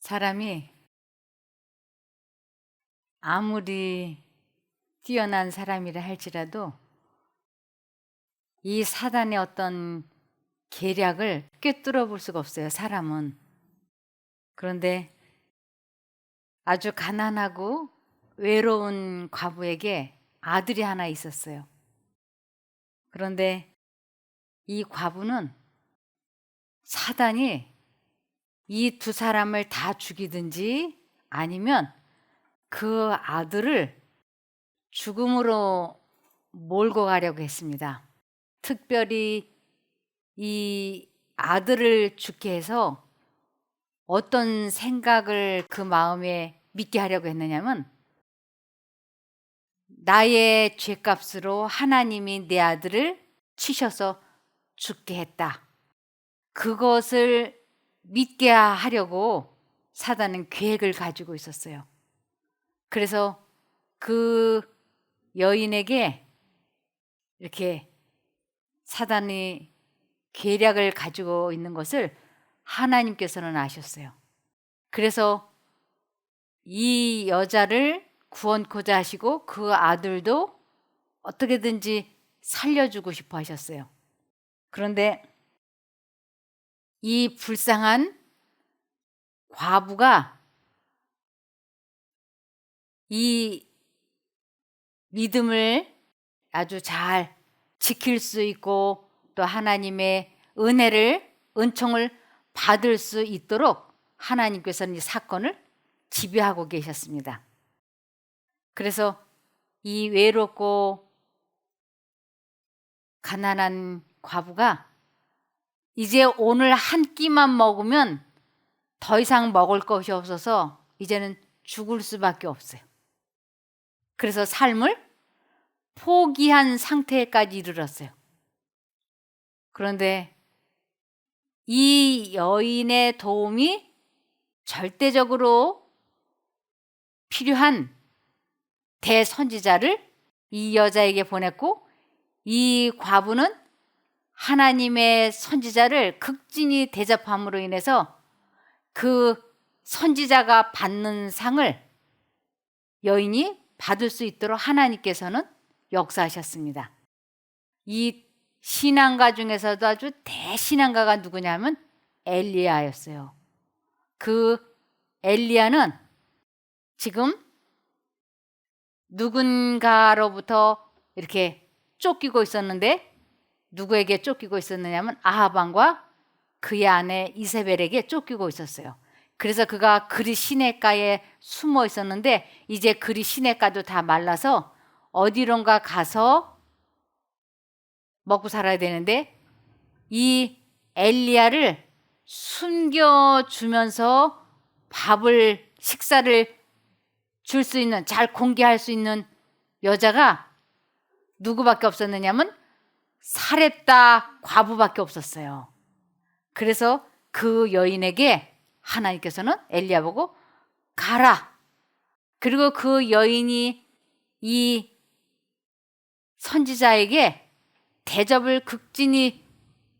사람이 아무리 뛰어난 사람이라 할지라도 이 사단의 어떤 계략을 꿰뚫어 볼 수가 없어요, 사람은. 그런데 아주 가난하고 외로운 과부에게 아들이 하나 있었어요. 그런데 이 과부는 사단이 이 두 사람을 다 죽이든지 아니면 그 아들을 죽음으로 몰고 가려고 했습니다. 특별히 이 아들을 죽게 해서 어떤 생각을 그 마음에 믿게 하려고 했느냐면, 나의 죄값으로 하나님이 내 아들을 치셔서 죽게 했다. 그것을 믿게 하려고 사단은 계획을 가지고 있었어요. 그래서 그 여인에게 이렇게 사단이 계략을 가지고 있는 것을 하나님께서는 아셨어요. 그래서 이 여자를 구원코자 하시고 그 아들도 어떻게든지 살려주고 싶어 하셨어요. 그런데 이 불쌍한 과부가 이 믿음을 아주 잘 지킬 수 있고 또 하나님의 은총을 받을 수 있도록 하나님께서는 이 사건을 지배하고 계셨습니다. 그래서 이 외롭고 가난한 과부가 이제 오늘 한 끼만 먹으면 더 이상 먹을 것이 없어서 이제는 죽을 수밖에 없어요. 그래서 삶을 포기한 상태까지 이르렀어요. 그런데 이 여인의 도움이 절대적으로 필요한 대선지자를 이 여자에게 보냈고, 이 과부는 하나님의 선지자를 극진히 대접함으로 인해서 그 선지자가 받는 상을 여인이 받을 수 있도록 하나님께서는 역사하셨습니다. 이 신앙가 중에서도 아주 대신앙가가 누구냐면 엘리야였어요. 그 엘리야는 지금 누군가로부터 이렇게 쫓기고 있었는데, 누구에게 쫓기고 있었느냐면 아합 왕과 그의 아내 이세벨에게 쫓기고 있었어요. 그래서 그가 그리 시냇가에 숨어 있었는데 이제 그리 시냇가도 다 말라서 어디론가 가서 먹고 살아야 되는데, 이 엘리야를 숨겨주면서 식사를 줄 수 있는, 잘 공개할 수 있는 여자가 누구밖에 없었느냐면 사렙다 과부밖에 없었어요. 그래서 그 여인에게 하나님께서는 엘리야 보고 가라. 그리고 그 여인이 이 선지자에게 대접을 극진히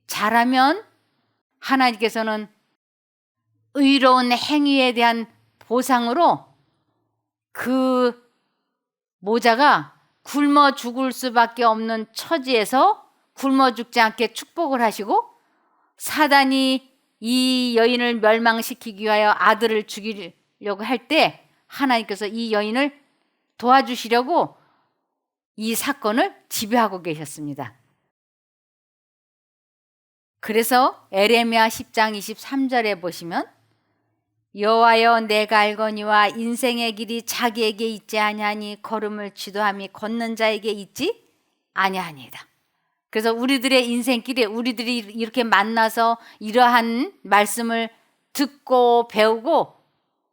잘하면 하나님께서는 의로운 행위에 대한 보상으로 그 모자가 굶어 죽을 수밖에 없는 처지에서 굶어 죽지 않게 축복을 하시고, 사단이 이 여인을 멸망시키기 위하여 아들을 죽이려고 할 때 하나님께서 이 여인을 도와주시려고 이 사건을 지배하고 계셨습니다. 그래서 에레미야 10장 23절에 보시면, 여호와여 내가 알거니와 인생의 길이 자기에게 있지 아니하니 걸음을 지도함이 걷는 자에게 있지 아니하니이다. 그래서 우리들의 인생길에 우리들이 이렇게 만나서 이러한 말씀을 듣고 배우고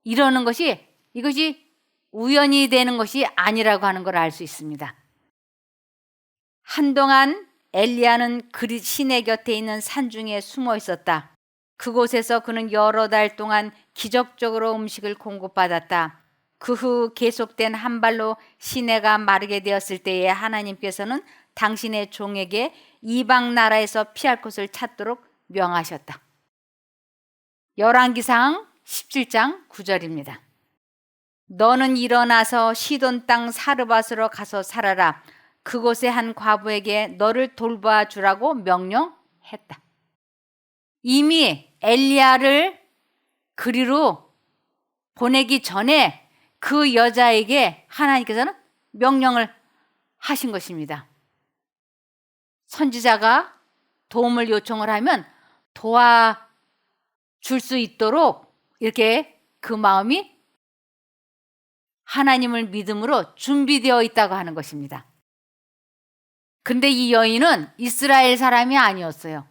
이러는 것이, 이것이 우연히 되는 것이 아니라고 하는 걸 알 수 있습니다. 한동안 엘리야는 그리 시내 곁에 있는 산중에 숨어 있었다. 그곳에서 그는 여러 달 동안 기적적으로 음식을 공급받았다. 그 후 계속된 한 발로 시내가 마르게 되었을 때에 하나님께서는 당신의 종에게 이방 나라에서 피할 곳을 찾도록 명하셨다. 열왕기상 17장 9절입니다. 너는 일어나서 시돈 땅 사르밧으로 가서 살아라. 그곳에 한 과부에게 너를 돌봐 주라고 명령했다. 이미 엘리야를 그리로 보내기 전에 그 여자에게 하나님께서는 명령을 하신 것입니다. 선지자가 도움을 요청을 하면 도와줄 수 있도록 이렇게 그 마음이 하나님을 믿음으로 준비되어 있다고 하는 것입니다. 근데 이 여인은 이스라엘 사람이 아니었어요.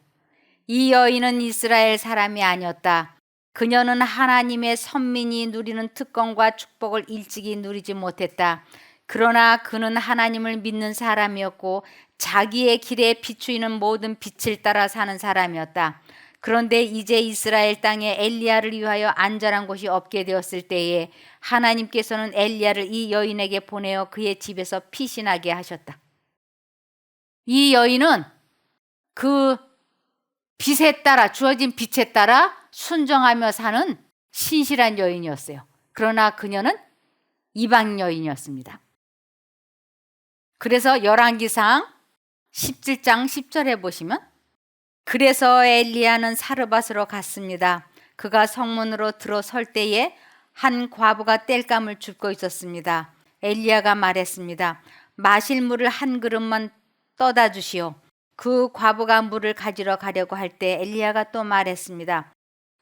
이 여인은 이스라엘 사람이 아니었다. 그녀는 하나님의 선민이 누리는 특권과 축복을 일찍이 누리지 못했다. 그러나 그는 하나님을 믿는 사람이었고 자기의 길에 비추이는 모든 빛을 따라 사는 사람이었다. 그런데 이제 이스라엘 땅에 엘리야를 위하여 안전한 곳이 없게 되었을 때에 하나님께서는 엘리야를 이 여인에게 보내어 그의 집에서 피신하게 하셨다. 이 여인은 그 빛에 따라 주어진 빛에 따라 순종하며 사는 신실한 여인이었어요. 그러나 그녀는 이방 여인이었습니다. 그래서 열왕기상 17장 10절에 보시면 그래서 엘리야는 사르밧으로 갔습니다. 그가 성문으로 들어설 때에 한 과부가 땔감을 줍고 있었습니다. 엘리야가 말했습니다. 마실 물을 한 그릇만 떠다 주시오. 그 과부가 물을 가지러 가려고 할 때 엘리야가 또 말했습니다.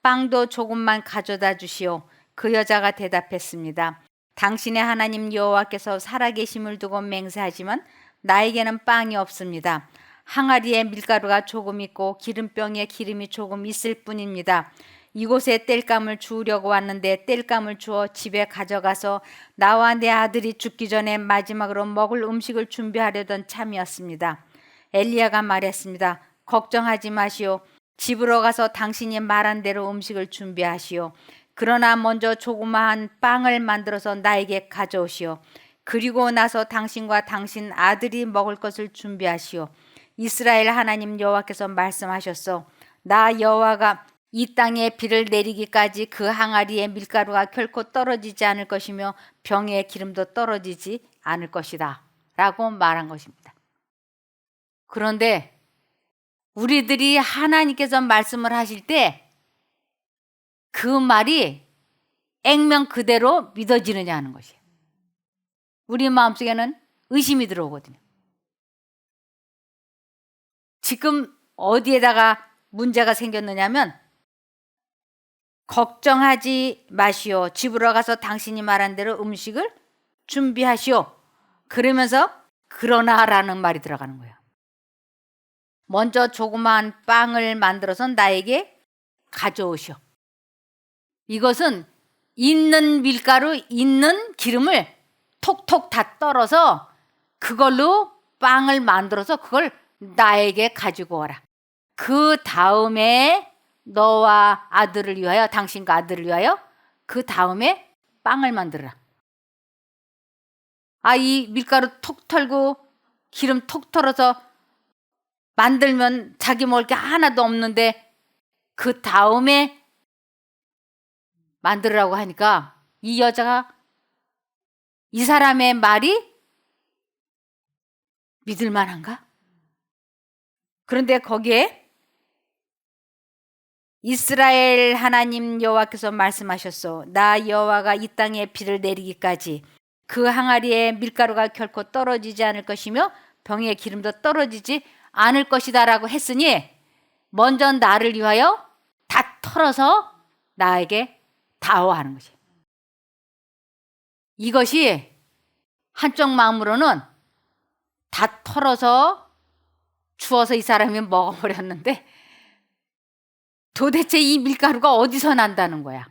빵도 조금만 가져다 주시오. 그 여자가 대답했습니다. 당신의 하나님 여호와께서 살아계심을 두고 맹세하지만 나에게는 빵이 없습니다. 항아리에 밀가루가 조금 있고 기름병에 기름이 조금 있을 뿐입니다. 이곳에 땔감을 주우려고 왔는데 땔감을 주어 집에 가져가서 나와 내 아들이 죽기 전에 마지막으로 먹을 음식을 준비하려던 참이었습니다. 엘리야가 말했습니다. 걱정하지 마시오. 집으로 가서 당신이 말한 대로 음식을 준비하시오. 그러나 먼저 조그마한 빵을 만들어서 나에게 가져오시오. 그리고 나서 당신과 당신 아들이 먹을 것을 준비하시오. 이스라엘 하나님 여호와께서 말씀하셨소. 나 여호와가 이 땅에 비를 내리기까지 그 항아리에 밀가루가 결코 떨어지지 않을 것이며 병에 기름도 떨어지지 않을 것이다 라고 말한 것입니다. 그런데 우리들이 하나님께서 말씀을 하실 때 그 말이 액면 그대로 믿어지느냐 하는 것이에요. 우리 마음속에는 의심이 들어오거든요. 지금 어디에다가 문제가 생겼느냐면 걱정하지 마시오. 집으로 가서 당신이 말한 대로 음식을 준비하시오. 그러면서 그러나라는 말이 들어가는 거예요. 먼저 조그마한 빵을 만들어서 나에게 가져오시오. 이것은 있는 밀가루, 있는 기름을 톡톡 다 떨어서 그걸로 빵을 만들어서 그걸 나에게 가지고 오라. 그 다음에 너와 아들을 위하여, 당신과 아들을 위하여 그 다음에 빵을 만들어라. 이 밀가루 톡 털고 기름 톡 털어서 만들면 자기 먹을 게 하나도 없는데 그 다음에 만들으라고 하니까 이 여자가 이 사람의 말이 믿을 만한가? 그런데 거기에 이스라엘 하나님 여호와께서 말씀하셨소. 나 여호와가 이 땅에 비를 내리기까지 그 항아리에 밀가루가 결코 떨어지지 않을 것이며 병에 기름도 떨어지지 않을 것이다 라고 했으니 먼저 나를 위하여 다 털어서 나에게 다오하는 것이에요. 이것이 한쪽 마음으로는 다 털어서 주어서 이 사람이 먹어버렸는데 도대체 이 밀가루가 어디서 난다는 거야?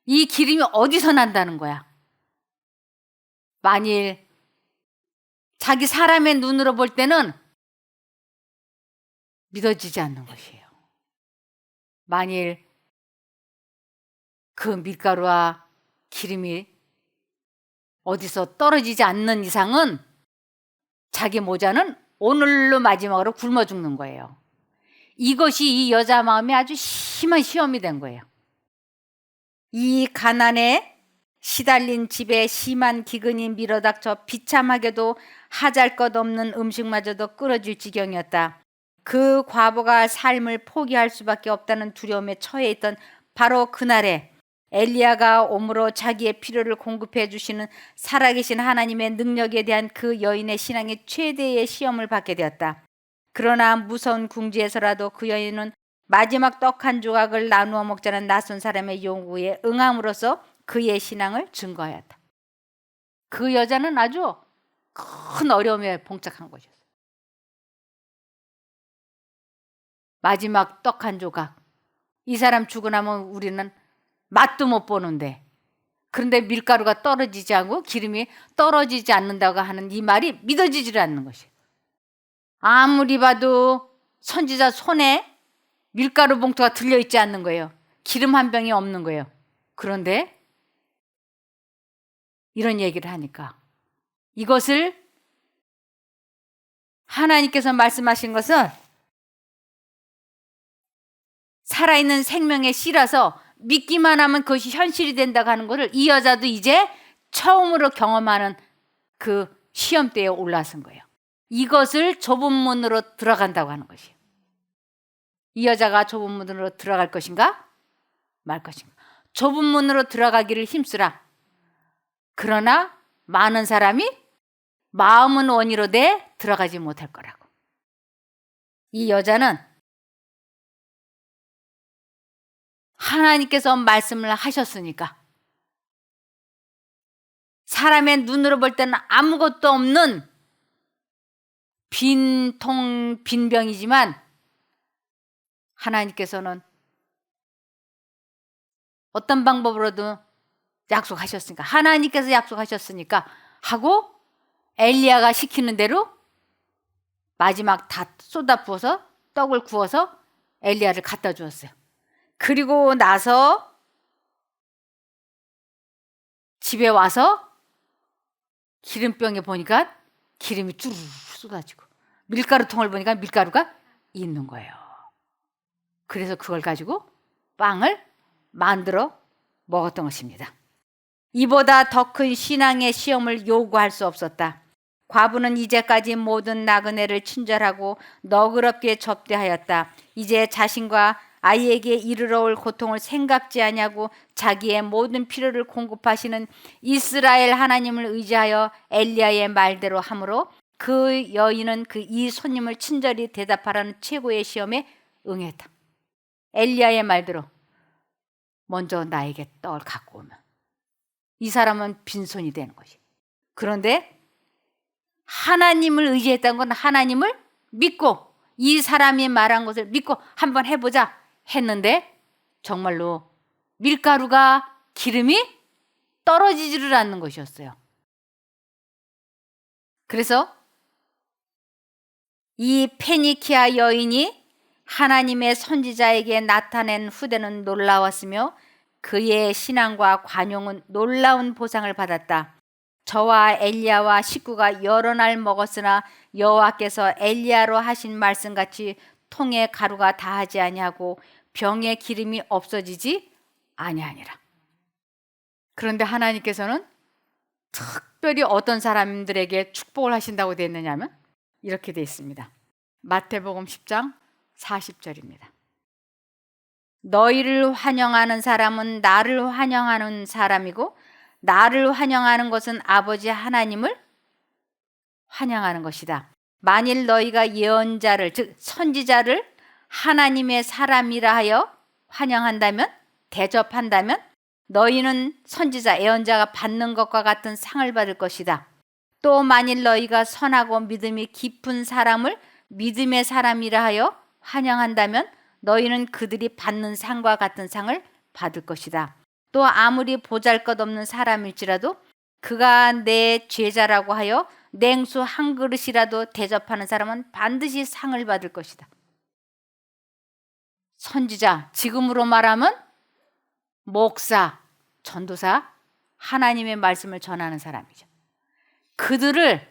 이 기름이 어디서 난다는 거야? 만일 자기 사람의 눈으로 볼 때는 믿어지지 않는 것이에요. 만일 그 밀가루와 기름이 어디서 떨어지지 않는 이상은 자기 모자는 오늘로 마지막으로 굶어 죽는 거예요. 이것이 이 여자 마음에 아주 심한 시험이 된 거예요. 이 가난에 시달린 집에 심한 기근이 밀어닥쳐 비참하게도 하잘것없는 음식마저도 끊어질 지경이었다. 그 과부가 삶을 포기할 수밖에 없다는 두려움에 처해 있던 바로 그날에 엘리야가 오므로 자기의 필요를 공급해 주시는 살아계신 하나님의 능력에 대한 그 여인의 신앙이 최대의 시험을 받게 되었다. 그러나 무서운 궁지에서라도 그 여인은 마지막 떡 한 조각을 나누어 먹자는 낯선 사람의 요구에 응함으로써 그의 신앙을 증거하였다. 그 여자는 아주 큰 어려움에 봉착한 것이었어요. 마지막 떡 한 조각. 이 사람 죽고 나면 우리는 맛도 못 보는데, 그런데 밀가루가 떨어지지 않고 기름이 떨어지지 않는다고 하는 이 말이 믿어지질 않는 것이에요. 아무리 봐도 선지자 손에 밀가루 봉투가 들려있지 않는 거예요. 기름 한 병이 없는 거예요. 그런데 이런 얘기를 하니까 이것을 하나님께서 말씀하신 것은 살아있는 생명의 씨라서 믿기만 하면 그것이 현실이 된다고 하는 것을 이 여자도 이제 처음으로 경험하는 그 시험대에 올라선 거예요. 이것을 좁은 문으로 들어간다고 하는 것이에요. 이 여자가 좁은 문으로 들어갈 것인가 말 것인가. 좁은 문으로 들어가기를 힘쓰라. 그러나 많은 사람이 마음은 원이로되 들어가지 못할 거라고. 이 여자는 하나님께서 말씀을 하셨으니까 사람의 눈으로 볼 때는 아무것도 없는 빈 통, 빈 병이지만 하나님께서는 어떤 방법으로든 약속하셨으니까, 하나님께서 약속하셨으니까 하고 엘리야가 시키는 대로 마지막 다 쏟아 부어서 떡을 구워서 엘리야를 갖다 주었어요. 그리고 나서 집에 와서 기름병에 보니까 기름이 쭈르르 쏟아지고 밀가루통을 보니까 밀가루가 있는 거예요. 그래서 그걸 가지고 빵을 만들어 먹었던 것입니다. 이보다 더 큰 신앙의 시험을 요구할 수 없었다. 과부는 이제까지 모든 나그네를 친절하고 너그럽게 접대하였다. 이제 자신과 아이에게 이르러 올 고통을 생각지 아니하고 자기의 모든 필요를 공급하시는 이스라엘 하나님을 의지하여 엘리야의 말대로 함으로 그 여인은 이 손님을 친절히 대답하라는 최고의 시험에 응했다. 엘리야의 말대로 먼저 나에게 떡을 갖고 오면 이 사람은 빈손이 되는 것이. 그런데 하나님을 의지했다는 건 하나님을 믿고 이 사람이 말한 것을 믿고 한번 해보자 했는데 정말로 밀가루가 기름이 떨어지지를 않는 것이었어요. 그래서 이 페니키아 여인이 하나님의 선지자에게 나타낸 후대는 놀라웠으며 그의 신앙과 관용은 놀라운 보상을 받았다. 저와 엘리야와 식구가 여러 날 먹었으나 여호와께서 엘리야로 하신 말씀같이 통에 가루가 다하지 아니하고 병에 기름이 없어지지 아니하니라. 그런데 하나님께서는 특별히 어떤 사람들에게 축복을 하신다고 되어 있느냐면 이렇게 되어 있습니다. 마태복음 10장 40절입니다. 너희를 환영하는 사람은 나를 환영하는 사람이고 나를 환영하는 것은 아버지 하나님을 환영하는 것이다. 만일 너희가 예언자를 즉 선지자를 하나님의 사람이라 하여 환영한다면 대접한다면 너희는 선지자 예언자가 받는 것과 같은 상을 받을 것이다. 또 만일 너희가 선하고 믿음이 깊은 사람을 믿음의 사람이라 하여 환영한다면 너희는 그들이 받는 상과 같은 상을 받을 것이다. 또 아무리 보잘것없는 사람일지라도 그가 내 제자라고 하여 냉수 한 그릇이라도 대접하는 사람은 반드시 상을 받을 것이다. 선지자, 지금으로 말하면 목사, 전도사, 하나님의 말씀을 전하는 사람이죠. 그들을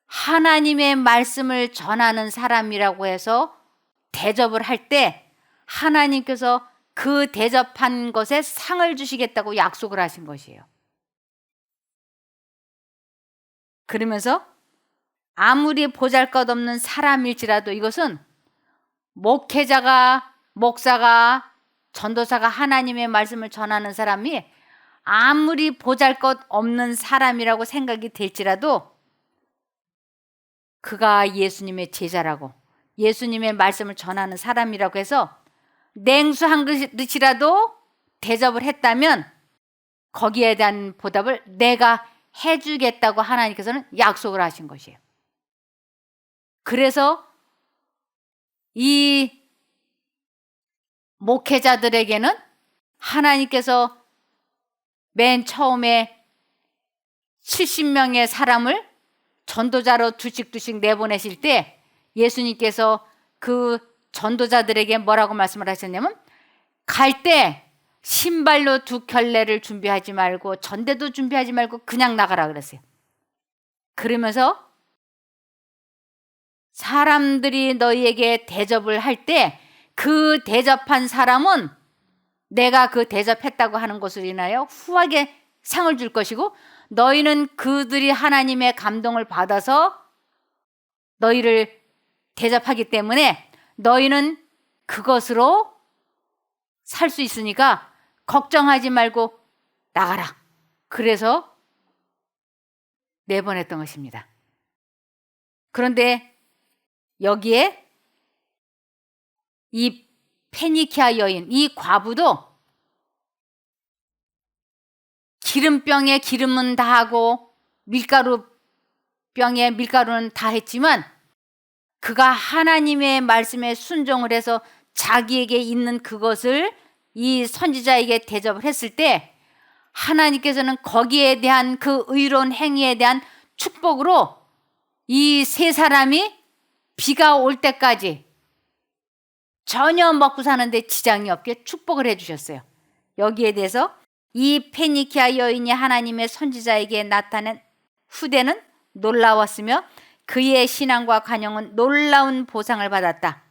하나님의 말씀을 전하는 사람이라고 해서 대접을 할 때 하나님께서 그 대접한 것에 상을 주시겠다고 약속을 하신 것이에요. 그러면서 아무리 보잘것없는 사람일지라도 이것은 목회자가, 목사가, 전도사가 하나님의 말씀을 전하는 사람이 아무리 보잘것없는 사람이라고 생각이 될지라도 그가 예수님의 제자라고 예수님의 말씀을 전하는 사람이라고 해서 냉수 한 그릇이라도 대접을 했다면 거기에 대한 보답을 내가 해주겠다고 하나님께서는 약속을 하신 것이에요. 그래서 이 목회자들에게는 하나님께서 맨 처음에 70명의 사람을 전도자로 두씩 내보내실 때 예수님께서 그 전도자들에게 뭐라고 말씀을 하셨냐면 갈 때 신발로 2켤레를 준비하지 말고 전대도 준비하지 말고 그냥 나가라 그랬어요. 그러면서 사람들이 너희에게 대접을 할 때 그 대접한 사람은 내가 그 대접했다고 하는 것으로 인하여 후하게 상을 줄 것이고 너희는 그들이 하나님의 감동을 받아서 너희를 대접하기 때문에 너희는 그것으로 살 수 있으니까 걱정하지 말고 나가라. 그래서 내보냈던 것입니다. 그런데 여기에 이 페니키아 여인, 이 과부도 기름병에 기름은 다 하고 밀가루병에 밀가루는 다 했지만 그가 하나님의 말씀에 순종을 해서 자기에게 있는 그것을 이 선지자에게 대접을 했을 때 하나님께서는 거기에 대한 그 의로운 행위에 대한 축복으로 이 세 사람이 비가 올 때까지 전혀 먹고 사는데 지장이 없게 축복을 해주셨어요. 여기에 대해서 이 페니키아 여인이 하나님의 선지자에게 나타낸 후대는 놀라웠으며 그의 신앙과 간영은 놀라운 보상을 받았다.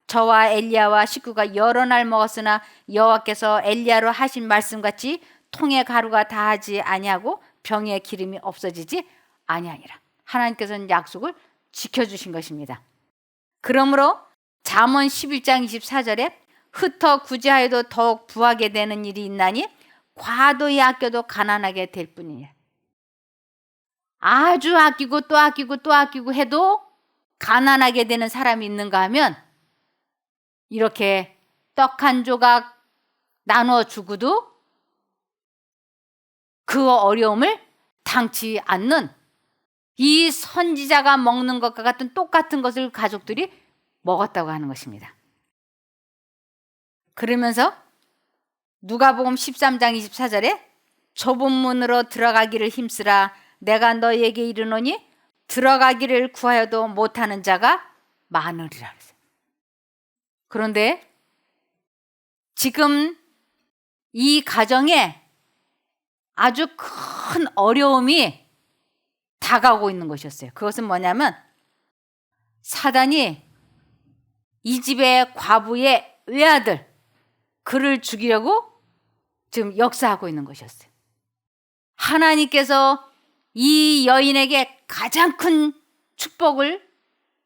저와 엘리야와 식구가 여러 날 먹었으나 여호와께서 엘리야로 하신 말씀같이 통에 가루가 다하지 아니하고 병에 기름이 없어지지 아니하니라. 하나님께서는 약속을 지켜주신 것입니다. 그러므로 잠언 11장 24절에 흩어 구제하여도 더욱 부하게 되는 일이 있나니 과도히 아껴도 가난하게 될 뿐이에요. 아주 아끼고 또 아끼고 또 아끼고 해도 가난하게 되는 사람이 있는가 하면 이렇게 떡 한 조각 나눠 주고도 그 어려움을 당치 않는 이 선지자가 먹는 것과 같은 똑같은 것을 가족들이 먹었다고 하는 것입니다. 그러면서 누가복음 13장 24절에 좁은 문으로 들어가기를 힘쓰라 내가 너희에게 이르노니 들어가기를 구하여도 못하는 자가 많으리라. 그런데 지금 이 가정에 아주 큰 어려움이 다가오고 있는 것이었어요. 그것은 뭐냐면 사단이 이 집의 과부의 외아들 그를 죽이려고 지금 역사하고 있는 것이었어요. 하나님께서 이 여인에게 가장 큰 축복을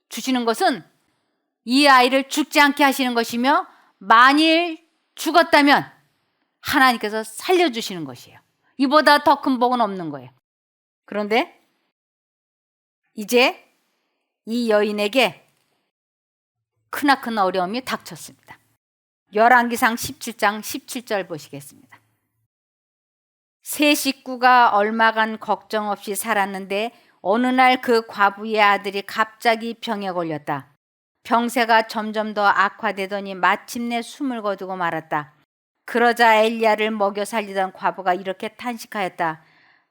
주시는 것은 이 아이를 죽지 않게 하시는 것이며 만일 죽었다면 하나님께서 살려주시는 것이에요. 이보다 더 큰 복은 없는 거예요. 그런데 이제 이 여인에게 크나큰 어려움이 닥쳤습니다. 열왕기상 17장 17절 보시겠습니다. 세 식구가 얼마간 걱정 없이 살았는데 어느 날 그 과부의 아들이 갑자기 병에 걸렸다. 병세가 점점 더 악화되더니 마침내 숨을 거두고 말았다. 그러자 엘리야를 먹여 살리던 과부가 이렇게 탄식하였다.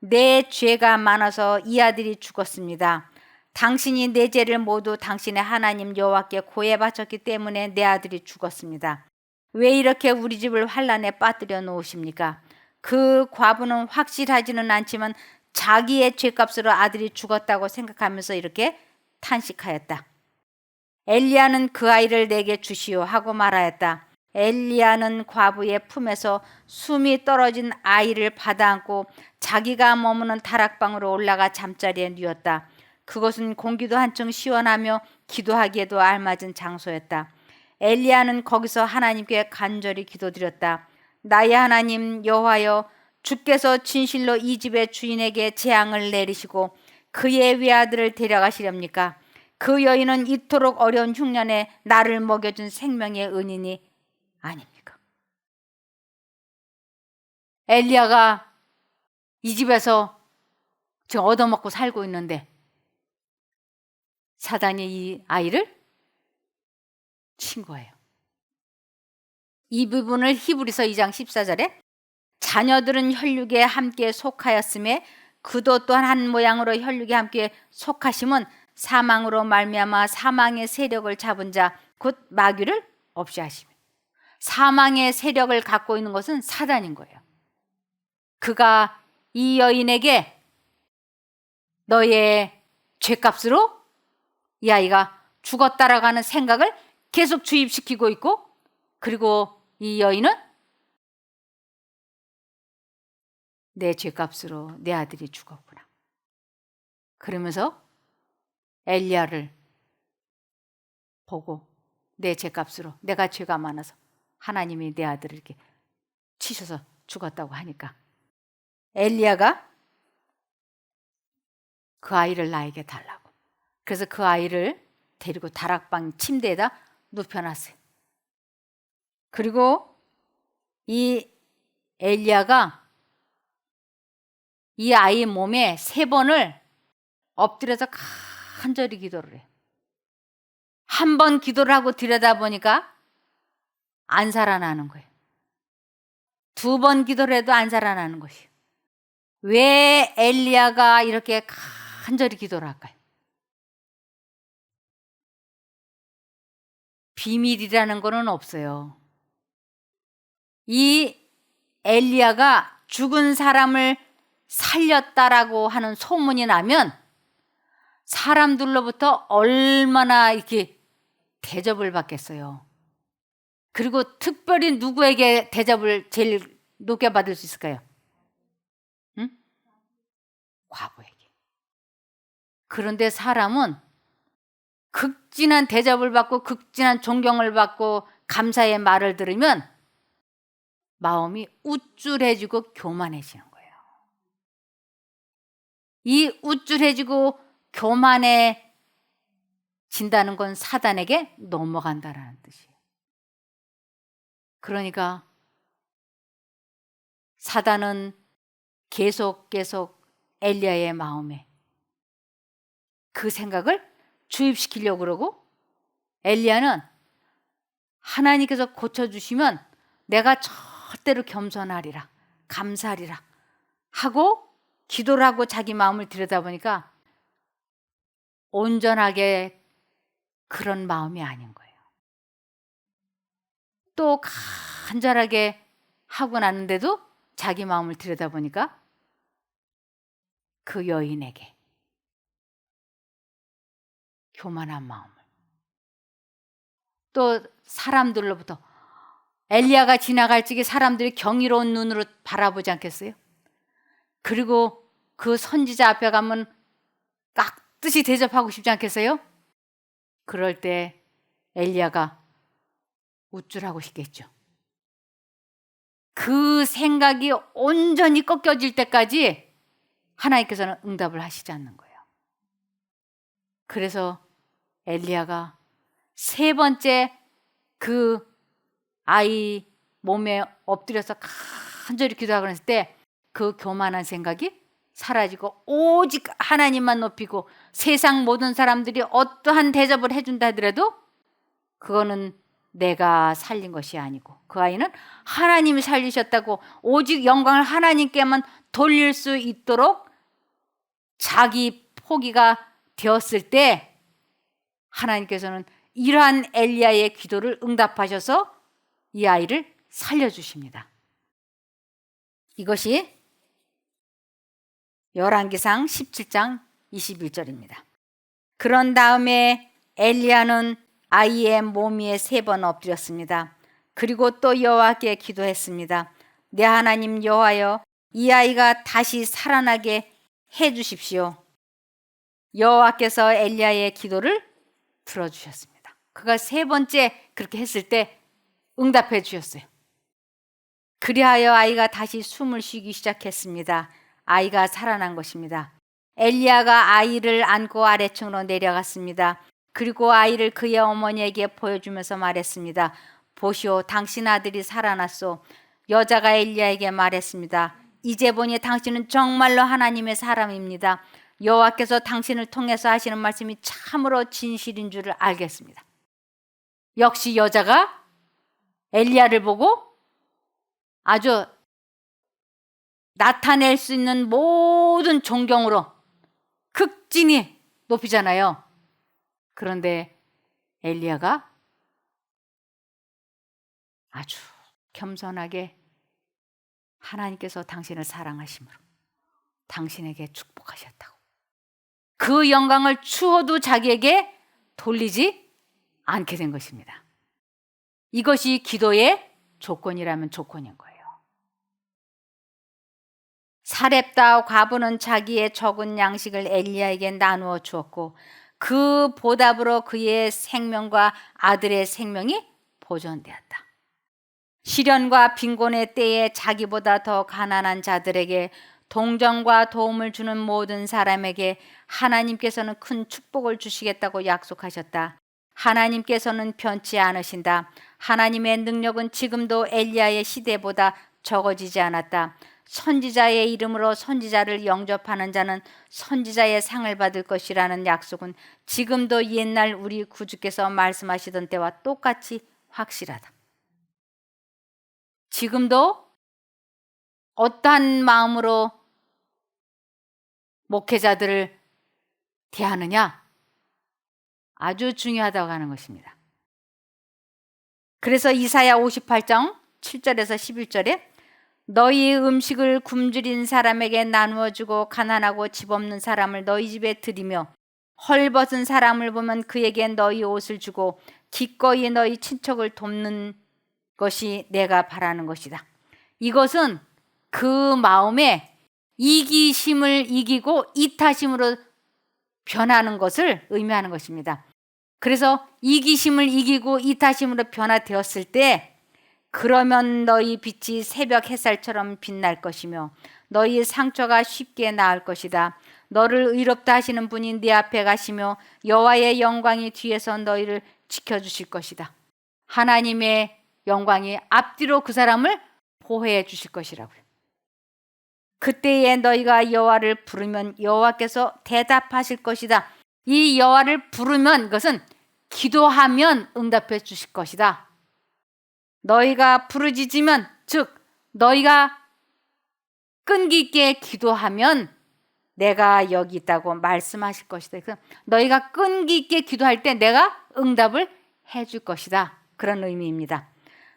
내 죄가 많아서 이 아들이 죽었습니다. 당신이 내 죄를 모두 당신의 하나님 여호와께 고해 바쳤기 때문에 내 아들이 죽었습니다. 왜 이렇게 우리 집을 환난에 빠뜨려 놓으십니까? 그 과부는 확실하지는 않지만 자기의 죄값으로 아들이 죽었다고 생각하면서 이렇게 탄식하였다. 엘리야는 그 아이를 내게 주시오 하고 말하였다. 엘리야는 과부의 품에서 숨이 떨어진 아이를 받아안고 자기가 머무는 다락방으로 올라가 잠자리에 누웠다. 그것은 공기도 한층 시원하며 기도하기에도 알맞은 장소였다. 엘리야는 거기서 하나님께 간절히 기도드렸다. 나의 하나님 여호와여, 주께서 진실로 이 집의 주인에게 재앙을 내리시고 그의 외아들을 데려가시렵니까? 그 여인은 이토록 어려운 흉년에 나를 먹여준 생명의 은인이 아닙니까? 엘리야가 이 집에서 지금 얻어먹고 살고 있는데 사단이 이 아이를 친 거예요. 이 부분을 히브리서 2장 14절에 자녀들은 혈육에 함께 속하였음에 그도 또한 한 모양으로 혈육에 함께 속하심은 사망으로 말미암아 사망의 세력을 잡은 자 곧 마귀를 없이 하시며, 사망의 세력을 갖고 있는 것은 사단인 거예요. 그가 이 여인에게 너의 죄값으로 이 아이가 죽었다라고 하는 생각을 계속 주입시키고 있고, 그리고 이 여인은 내 죄값으로 내 아들이 죽었구나. 그러면서 엘리야를 보고 내 죄값으로, 내가 죄가 많아서 하나님이 내 아들을 이렇게 치셔서 죽었다고 하니까 엘리야가 그 아이를 나에게 달라고. 그래서 그 아이를 데리고 다락방 침대에다 눕혀놨어요. 그리고 이 엘리야가 이 아이 몸에 3번을 엎드려서 간절히 기도를 해요. 한 번 기도를 하고 들여다보니까 안 살아나는 거예요. 2번 기도를 해도 안 살아나는 것이에요. 왜 엘리야가 이렇게 간절히 기도를 할까요? 비밀이라는 거는 없어요. 이 엘리야가 죽은 사람을 살렸다라고 하는 소문이 나면 사람들로부터 얼마나 이렇게 대접을 받겠어요. 그리고 특별히 누구에게 대접을 제일 높게 받을 수 있을까요? 응? 과부에게. 그런데 사람은 극진한 대접을 받고 극진한 존경을 받고 감사의 말을 들으면 마음이 우쭐해지고 교만해지는 거예요. 이 우쭐해지고 교만해진다는 건 사단에게 넘어간다는 뜻이에요. 그러니까 사단은 계속 엘리야의 마음에 그 생각을 주입시키려고 그러고, 엘리야는 하나님께서 고쳐주시면 내가 절대로 겸손하리라, 감사하리라 하고 기도를 하고 자기 마음을 들여다보니까 온전하게 그런 마음이 아닌 거예요. 또 간절하게 하고 났는데도 자기 마음을 들여다보니까 그 여인에게 교만한 마음을, 또 사람들로부터 엘리야가 지나갈 적에 사람들이 경이로운 눈으로 바라보지 않겠어요? 그리고 그 선지자 앞에 가면 깍듯이 대접하고 싶지 않겠어요? 그럴 때 엘리야가 우쭐하고 싶겠죠. 그 생각이 온전히 꺾여질 때까지 하나님께서는 응답을 하시지 않는 거예요. 그래서 엘리야가 3번째 그 아이 몸에 엎드려서 간절히 기도하고 했을 때 그 교만한 생각이 사라지고 오직 하나님만 높이고, 세상 모든 사람들이 어떠한 대접을 해준다 하더라도 그거는 내가 살린 것이 아니고 그 아이는 하나님이 살리셨다고 오직 영광을 하나님께만 돌릴 수 있도록 자기 포기가 되었을 때 하나님께서는 이러한 엘리야의 기도를 응답하셔서 이 아이를 살려주십니다. 이것이 열왕기상 17장 21절입니다. 그런 다음에 엘리야는 아이의 몸 위에 3번 엎드렸습니다. 그리고 또 여호와께 기도했습니다. 내 하나님 여호와여, 이 아이가 다시 살아나게 해 주십시오. 여호와께서 엘리야의 기도를 들어주셨습니다. 그가 세 번째 그렇게 했을 때 응답해 주셨어요. 그리하여 아이가 다시 숨을 쉬기 시작했습니다. 아이가 살아난 것입니다. 엘리야가 아이를 안고 아래층으로 내려갔습니다. 그리고 아이를 그의 어머니에게 보여주면서 말했습니다. 보시오, 당신 아들이 살아났소. 여자가 엘리야에게 말했습니다. 이제 보니 당신은 정말로 하나님의 사람입니다. 여호와께서 당신을 통해서 하시는 말씀이 참으로 진실인 줄을 알겠습니다. 역시 여자가 엘리야를 보고 아주 나타낼 수 있는 모든 존경으로 극진히 높이잖아요. 그런데 엘리야가 아주 겸손하게 하나님께서 당신을 사랑하심으로 당신에게 축복하셨다고, 그 영광을 추호도 자기에게 돌리지 않게 된 것입니다. 이것이 기도의 조건이라면 조건인 거예요. 사렙다 과부는 자기의 적은 양식을 엘리야에게 나누어 주었고 그 보답으로 그의 생명과 아들의 생명이 보존되었다. 시련과 빈곤의 때에 자기보다 더 가난한 자들에게 동정과 도움을 주는 모든 사람에게 하나님께서는 큰 축복을 주시겠다고 약속하셨다. 하나님께서는 변치 않으신다. 하나님의 능력은 지금도 엘리야의 시대보다 적어지지 않았다. 선지자의 이름으로 선지자를 영접하는 자는 선지자의 상을 받을 것이라는 약속은 지금도 옛날 우리 구주께서 말씀하시던 때와 똑같이 확실하다. 지금도 어떠한 마음으로 목회자들을 대하느냐, 아주 중요하다고 하는 것입니다. 그래서 이사야 58장 7절에서 11절에 너희 음식을 굶주린 사람에게 나누어 주고 가난하고 집 없는 사람을 너희 집에 들이며 헐벗은 사람을 보면 그에게 너희 옷을 주고 기꺼이 너희 친척을 돕는 것이 내가 바라는 것이다. 이것은 그 마음에 이기심을 이기고 이타심으로 변하는 것을 의미하는 것입니다. 그래서 이기심을 이기고 이타심으로 변화되었을 때 그러면 너희 빛이 새벽 햇살처럼 빛날 것이며 너희 상처가 쉽게 나을 것이다. 너를 의롭다 하시는 분이 네 앞에 가시며 여호와의 영광이 뒤에서 너희를 지켜주실 것이다. 하나님의 영광이 앞뒤로 그 사람을 보호해 주실 것이라고요. 그때에 너희가 여호와를 부르면 여호와께서 대답하실 것이다. 이 여호와를 부르면, 이것은 기도하면 응답해 주실 것이다. 너희가 부르짖으면, 즉 너희가 끈기 있게 기도하면 내가 여기 있다고 말씀하실 것이다. 너희가 끈기 있게 기도할 때 내가 응답을 해줄 것이다. 그런 의미입니다.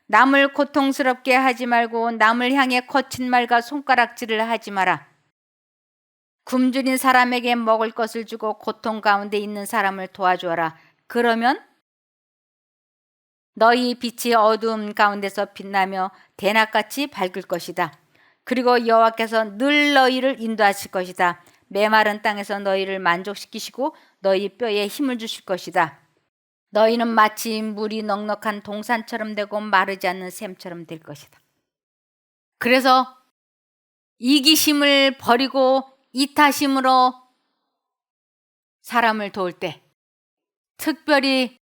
남을 고통스럽게 하지 말고 남을 향해 거친 말과 손가락질을 하지 마라. 굶주린 사람에게 먹을 것을 주고 고통 가운데 있는 사람을 도와주어라. 그러면 너희 빛이 어두움 가운데서 빛나며 대낮같이 밝을 것이다. 그리고 여호와께서 늘 너희를 인도하실 것이다. 메마른 땅에서 너희를 만족시키시고 너희 뼈에 힘을 주실 것이다. 너희는 마치 물이 넉넉한 동산처럼 되고 마르지 않는 샘처럼 될 것이다. 그래서 이기심을 버리고 이타심으로 사람을 도울 때, 특별히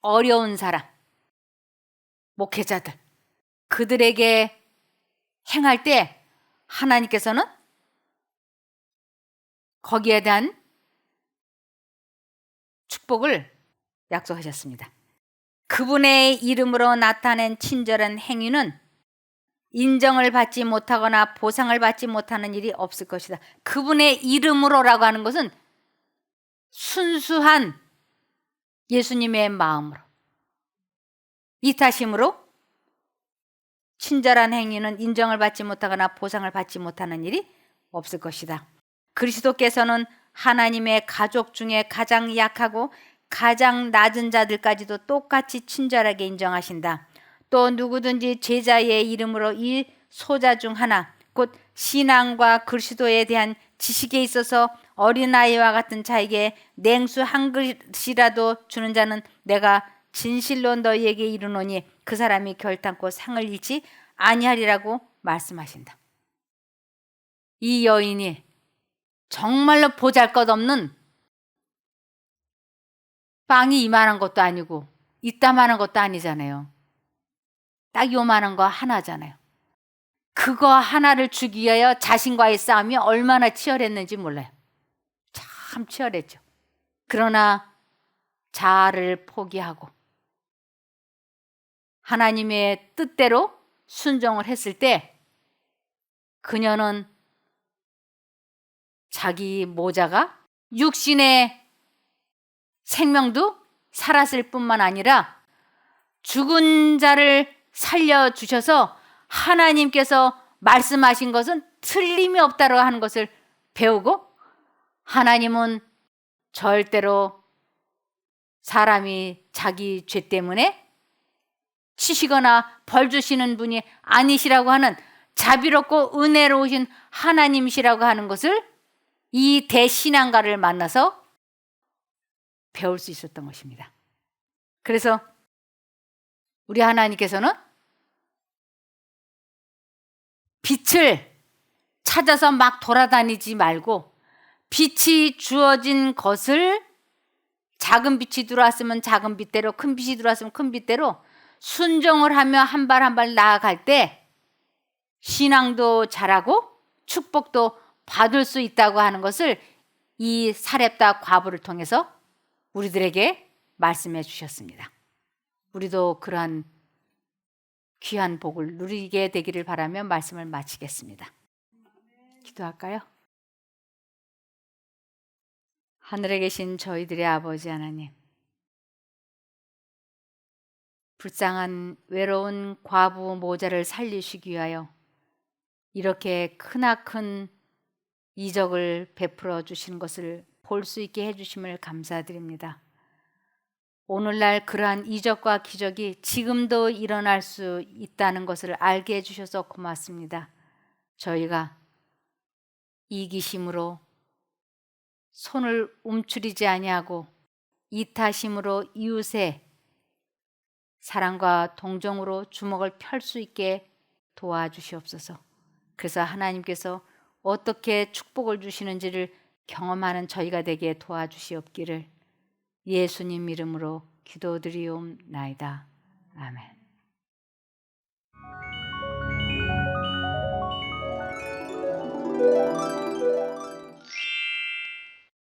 어려운 사람, 목회자들, 그들에게 행할 때 하나님께서는 거기에 대한 축복을 약속하셨습니다. 그분의 이름으로 나타낸 친절한 행위는 인정을 받지 못하거나 보상을 받지 못하는 일이 없을 것이다. 그분의 이름으로라고 하는 것은 순수한 예수님의 마음으로, 이타심으로 친절한 행위는 인정을 받지 못하거나 보상을 받지 못하는 일이 없을 것이다. 그리스도께서는 하나님의 가족 중에 가장 약하고 가장 낮은 자들까지도 똑같이 친절하게 인정하신다. 또 누구든지 제자의 이름으로 이 소자 중 하나 곧 신앙과 그리스도에 대한 지식에 있어서 어린아이와 같은 자에게 냉수 한 그릇이라도 주는 자는 내가 진실로 너희에게 이르노니 그 사람이 결단코 상을 잃지 아니하리라고 말씀하신다. 이 여인이 정말로 보잘것없는 빵이 이만한 것도 아니고 이따만한 것도 아니잖아요. 딱 요만한 거 하나잖아요. 그거 하나를 주기 위하여 자신과의 싸움이 얼마나 치열했는지 몰라요. 참 치열했죠. 그러나 자아를 포기하고 하나님의 뜻대로 순종을 했을 때 그녀는 자기 모자가 육신의 생명도 살았을 뿐만 아니라 죽은 자를 살려주셔서 하나님께서 말씀하신 것은 틀림이 없다고 하는 것을 배우고 하나님은 절대로 사람이 자기 죄 때문에 치시거나 벌 주시는 분이 아니시라고 하는 자비롭고 은혜로우신 하나님이시라고 하는 것을 이 대신앙가를 만나서 배울 수 있었던 것입니다. 그래서 우리 하나님께서는 빛을 찾아서 막 돌아다니지 말고 빛이 주어진 것을 작은 빛이 들어왔으면 작은 빛대로 큰 빛이 들어왔으면 큰 빛대로 순종을 하며 한 발 한 발 나아갈 때 신앙도 자라고 축복도 받을 수 있다고 하는 것을 이 사렙다 과부를 통해서 우리들에게 말씀해 주셨습니다. 우리도 그러한 귀한 복을 누리게 되기를 바라며 말씀을 마치겠습니다. 기도할까요? 하늘에 계신 저희들의 아버지 하나님, 불쌍한 외로운 과부 모자를 살리시기 위하여 이렇게 크나큰 이적을 베풀어 주시는 것을 볼 수 있게 해주심을 감사드립니다. 오늘날 그러한 이적과 기적이 지금도 일어날 수 있다는 것을 알게 해주셔서 고맙습니다. 저희가 이기심으로 손을 움츠리지 아니하고 이타심으로 이웃의 사랑과 동정으로 주먹을 펼 수 있게 도와주시옵소서. 그래서 하나님께서 어떻게 축복을 주시는지를 경험하는 저희가 되게 도와주시옵기를 예수님 이름으로 기도드리옵나이다. 아멘.